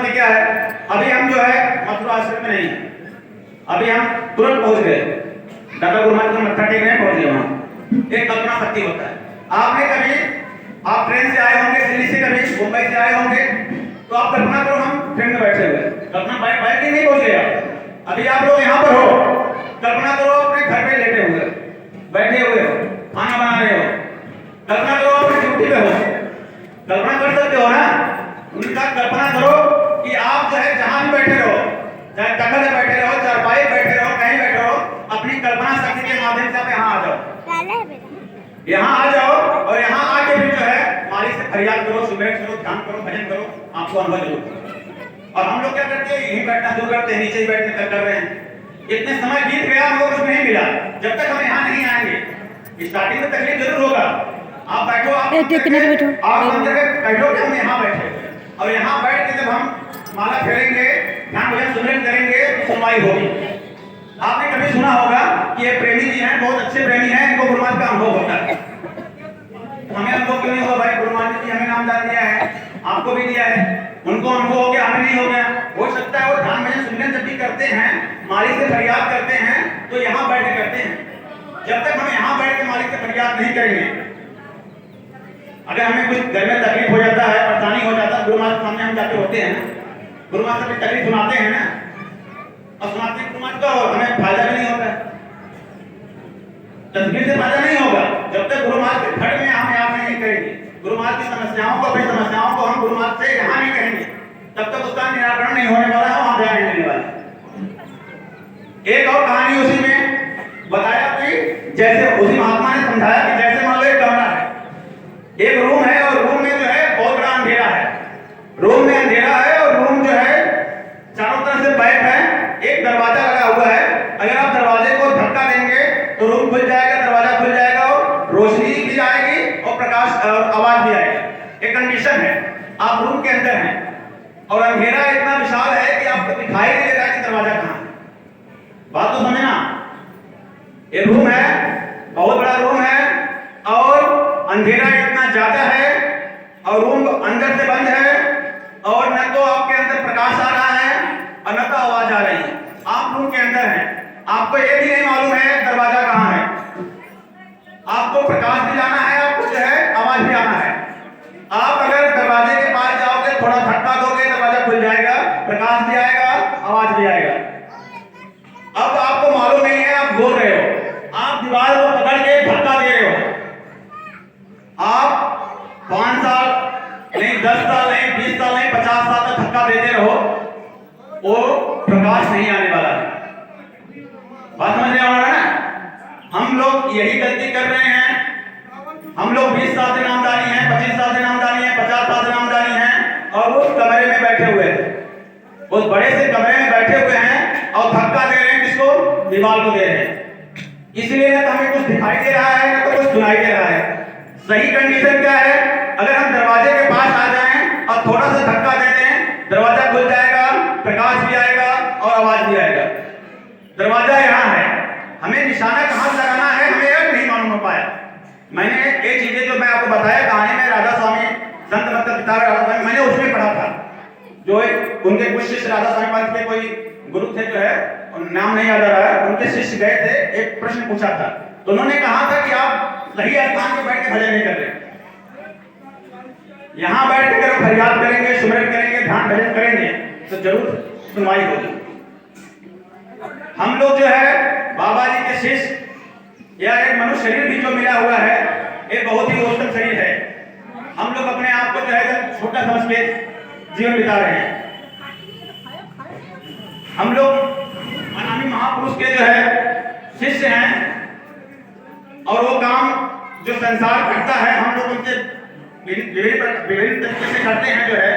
परिस्थिति क्या है, अभी हम जो है मथुरा आश्रम में नहीं है, अभी हम तुरंत पहुंच गए, दादा गुरु महाराज का मत्था टेक रहे पहुंच गए वहां। एक कल्पना शक्ति होता है। आपने कभी, आप ट्रेन से आए होंगे, दिल्ली से कभी मुंबई से आए होंगे, तो आप कल्पना करो हम ट्रेन में बैठे हुए, कल्पना बैठ के नहीं पहुंचे आप, अभी आप लोग यहाँ पर हो, कल्पना करो अपने घर पे लेटे हुए, बैठे हुए हो, खाना बना रहे हो, कल्पना करो अपने ड्यूटी पे हो, कल्पना कर सकते हो ना। उनका कल्पना करो कि आप जो है जहां भी बैठे रहो, चाहे तखत में बैठे रहो, चारपाई बैठे रहो, कहीं बैठे रहो, अपनी कल्पना शक्ति के माध्यम से आप यहाँ आ जाओ, यहाँ आ जाओ और यहाँ आके भी जो है मालिक से फरियाद करो, सुबह करो, ध्यान करो, भजन करो, आपको अनुभव जरूर। और हम लोग क्या करते हैं, यहीं बैठना शुरू करते हैं, नीचे ही बैठने कर रहे हैं। इतने समय बीत गया, हमको कुछ नहीं मिला। जब तक हम यहाँ नहीं आएंगे, स्टार्टिंग में तकलीफ जरूर होगा। आप बैठो, आप मंदिर में बैठो कि हम यहाँ बैठे, और यहाँ बैठ के जब हम माला फेरेंगे, ध्यान भजन सुमिरन करेंगे, तो सुनवाई होगी। आपने कभी सुना होगा कि ये प्रेमी जी हैं, बहुत अच्छे प्रेमी हैं, इनको गुरु महाराज का अनुभव होता है। हमें अनुभव क्यों नहीं हुआ भाई? गुरु महाराज जी हमें नामदान दिया है, आपको भी दिया है, उनको अनुभव हो गया, हमें नहीं हो गया। हो सकता है वो ध्यान भजन सुमिरन जब भी करते हैं, मालिक से फरियाद करते हैं, तो यहाँ बैठ के करते हैं। जब तक हम यहाँ बैठ के मालिक से फरियाद नहीं करेंगे, अगर हमें कुछ घर में तकलीफ हो जाता है, परेशानी हो जाता है, गुरु महाराज के सामने हम जाके होते हैं, गुरु महाराज से तकलीफ सुनाते हैं ना, और सुनाते हैं गुरु महाराज को, हमें फायदा भी नहीं होता, तस्वीर से फायदा नहीं होगा। जब तक गुरु महाराज के फट में हम यहाँ नहीं करेंगे, गुरु महाराज की समस्याओं को, अपनी समस्याओं को हम गुरु महाराज से यहाँ नहीं करेंगे, तब तक उसका निराकरण नहीं होने वाला है, वहां ध्यान नहीं देने वाला। एक और कहानी उसी में बताया कि जैसे उसी महात्मा ने समझाया कि जैसे मान लो एक कमरा है, एक रूम है, और रूम में जो है बहुत बड़ा अंधेरा है, रूम में अंधेरा है, और रूम जो है चारों तरफ से पैक है, एक दरवाजा लगा हुआ है। अगर आप दरवाजे को धक्का देंगे तो रूम खुल जाएगा, दरवाजा खुल जाएगा, और रोशनी भी आएगी और प्रकाश और आवाज भी आएगा। एक कंडीशन है, आप रूम के अंदर हैं और अंधेरा इतना विशाल है कि आपको दिखाई नहीं दे रहा है कि दरवाजा कहां है। बात तो समझना, ये रूम है, बहुत बड़ा रूम है, और अंधेरा इतना ज्यादा है, और रूम अंदर से बंद है, और न तो आपके अंदर प्रकाश आ रहा है और न तो आवाज आ रही है। आप रूम के अंदर हैं, आपको ये भी नहीं मालूम है दरवाजा कहां है, आपको प्रकाश भी जाना है, आपको जो है आवाज भी आना है। आप अगर दरवाजे के पास जाओगे, थोड़ा धक्का दोगे, दरवाजा खुल जाएगा, प्रकाश भी आएगा, आवाज भी आएगा। अब आपको मालूम नहीं है, आप बोल रहे हो, आप दीवार को पकड़ के धक्का दे रहे हो, आप 5 साल नहीं, 10 साल नहीं, 20 साल नहीं, 50 साल तक धक्का देते रहो, वो प्रकाश नहीं आने वाला है। बात समझ रहे हो ना? हम लोग यही गलती कर रहे हैं। हम लोग 20 साल से नामदानी हैं, 25 साल से नामदानी हैं, 50 साल से नामदानी हैं, और उस कमरे में बैठे हुए हैं, उस बड़े से कमरे में बैठे हुए हैं, और धक्का दे रहे हैं, किसको? दीवार को दे रहे हैं। इसलिए ना तो हमें कुछ दिखाई दे रहा है, ना तो कुछ सुनाई दे रहा है। सही कंडीशन क्या है? अगर हम दरवाजे के पास आ जाएं और थोड़ा सा धक्का दे दें, दरवाजा खुल जाएगा, प्रकाश भी आएगा और आवाज भी आएगा। दरवाजा यहाँ है, हमें निशाना कहां से लगाना है हमें अब नहीं मालूम हो पाया। मैंने ये चीजें जो मैं आपको बताया कहानी में, राधा स्वामी संत मतलब किताब राधा स्वामी, मैंने उसमें पढ़ा था। जो उनके कुछ शिष्य राधा स्वामी पाद के कोई गुरु थे, जो है नाम नहीं याद आ रहा है, उनके शिष्य गए थे, एक प्रश्न पूछा था, तो उन्होंने कहा था कि आप सही स्थान पर बैठ के भजन नहीं कर रहे, यहाँ बैठ कर फरियाद करेंगे, सुमिरन करेंगे, ध्यान भजन करेंगे, तो जरूर सुनवाई होगी। हम लोग जो है बाबा जी के शिष्य, या एक मनुष्य शरीर भी जो मिला हुआ है, एक बहुत ही उत्तम शरीर है। हम लोग अपने आप को जो है छोटा समझ के जीवन बिता रहे हैं। हम लोग अनामी महापुरुष के जो है शिष्य हैं, और वो काम जो संसार करता है हम लोग उनसे विभिन्न तरीके से करते हैं, जो है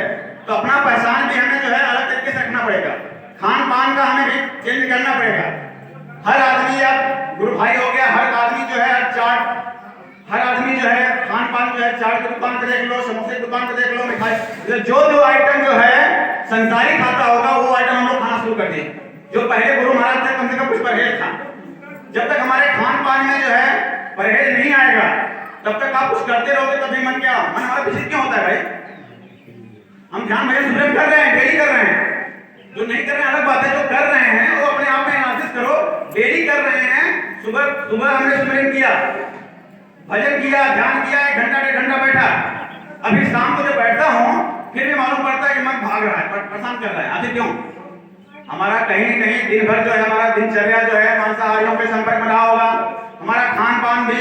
तो अपना पहचान भी हमें जो है अलग तरीके से रखना पड़ेगा। खान पान का हमें भी चेंज करना पड़ेगा। हर आदमी, अब गुरु भाई हो गया, हर आदमी जो है चाट, हर आदमी जो है खान पान जो है चाट की दुकान पे देख लो, समोसे की दुकान पे देख लो, मिठाई, जो आइटम जो है संसारी खाता होगा वो आइटम हम लोग खाना शुरू कर दें। जो पहले गुरु महाराज थे, कम से कम कुछ परहेज था। जब तक हमारे खान पान में जो है परहेज नहीं आएगा, तब तक आप कुछ करते रहोगे, तभी मन क्या, मन हमारा विचलित क्यों होता है भाई? हम ध्यान भजन सुमिरन कर रहे हैं, डेली कर रहे हैं, जो नहीं कर रहे हैं अलग बात है, जो कर रहे हैं वो अपने आप में एनालिसिस करो। डेली कर रहे हैं, सुबह सुबह हमने सुमिरन किया, भजन किया, ध्यान किया, 1 घंटा 1.5 घंटा बैठा। अभी शाम को जब बैठता हूँ फिर भी मालूम पड़ता है कि मन भाग रहा है, परेशान कर रहा है। आखिर क्यों? हमारा कहीं न कहीं दिन भर जो है, हमारा दिनचर्या जो है मांसाहारियों के संपर्क में रहा होगा, हमारा खान पान भी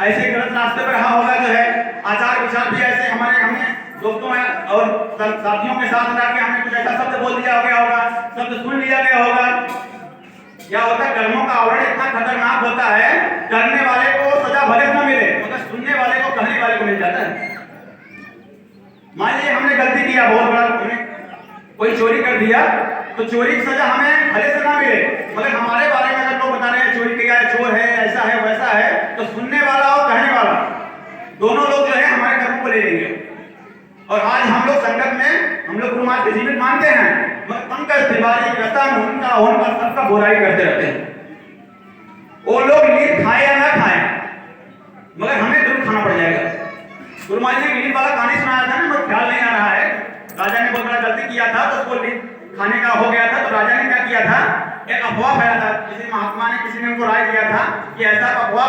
ऐसे गलत रास्ते पर रहा होगा, जो है आचार विचार भी ऐसे हमने दोस्तों और साथियों के साथ जाके हमने कुछ ऐसा शब्द बोल दिया गया होगा, शब्द सुन लिया गया होगा। क्या होता है, कर्मों का आवरण इतना खतरनाक होता है, करने वाले को सजा भले न मिले मगर सुनने वाले को, कहने वाले को मिल जाता है। मान लीजिए हमने गलती किया, बहुत बड़ा, हमने कोई चोरी कर दिया, तो चोरी की सजा हमें भले से ना मिले मगर हमारे बारे में अगर लोग बता रहे हैं चोरी किया है, चोर है, ऐसा है, वैसा है, तो सुनने वाला और कहने वाला दोनों लोग जो है हमारे कर्मों को ले लेंगे। और आज हम लोग संगत में, हम लोग गुरु महाराज के जीवित मानते हैं मगर पंकज तिवारी, रतन, उनका सबका बुराई करते रहते हैं। वो लोग लीड खाए या ना खाए मगर हमें जरूर खाना पड़ जाएगा। गुरु महाराज ने लीड वाला कहानी सुनाया था ना, मुझे ख्याल नहीं आ रहा है। राजा ने बहुत बड़ा गलती किया था तो उसको लीड खाने का हो गया था, तो राजा ने क्या किया था, एक अफवाह फैला था। किसी महात्मा ने, किसी ने उनको राय दिया था कि ऐसा अफवाह